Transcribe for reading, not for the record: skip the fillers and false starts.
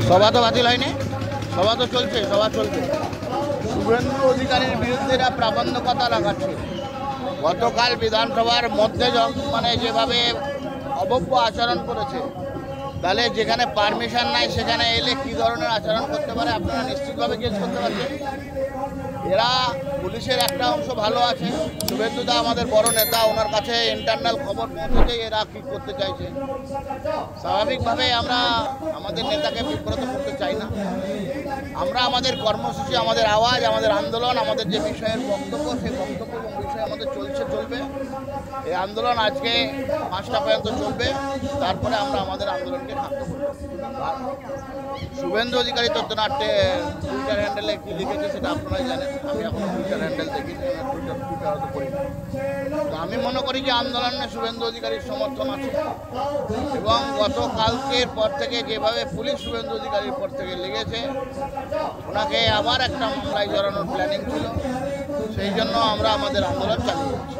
সভা তো বাতিল হয়নি, সভা তো চলছে, সভা চলছে। শুভেন্দু অধিকারীর বিরুদ্ধে এরা প্রাবন্ধিকতা লাগাচ্ছে। গতকাল বিধানসভার মধ্যে মানে যেভাবে অভব্য আচরণ করেছে, তাহলে যেখানে পারমিশন নাই সেখানে এলে কী ধরনের আচরণ করতে পারে আপনারা নিশ্চিতভাবে গেস করতে পারছেন। এরা পুলিশের একটা অংশ ভালো আছে, শুভেন্দুদা আমাদের বড় নেতা, ওনার কাছে ইন্টারনাল খবর পৌঁছেছে এরা কী করতে চাইছে। স্বাভাবিকভাবে আমরা আমাদের নেতাকে বিব্রত করতে চাই না। আমরা আমাদের কর্মসূচি, আমাদের আওয়াজ, আমাদের আন্দোলন, আমাদের যে বিষয়ের বক্তব্য, সেই বক্তব্য এবং বিষয় আমাদের চলবে। এই আন্দোলন আজকে 5টা পর্যন্ত চলবে, তারপরে আমরা আমাদের আন্দোলনকে খাদ্য করব। শুভেন্দু অধিকারী তথ্যনাট্যে টুইটার হ্যান্ডেলে কী লিখেছে সেটা আপনারাই জানেন। আমি এখন টুইটার হ্যান্ডেল দেখি, টুইটার হয়তো করি না। তো আমি মনে করি যে আন্দোলনে শুভেন্দু অধিকারীর সমর্থন আছে, এবং গতকালকের পর থেকে যেভাবে পুলিশ শুভেন্দু অধিকারীর পর থেকে লেগেছে, ওনাকে আবার একটা মামলায় জড়ানোর প্ল্যানিং ছিল। সেই জন্য আমরা আমাদের আন্দোলন চালিয়ে যাচ্ছি।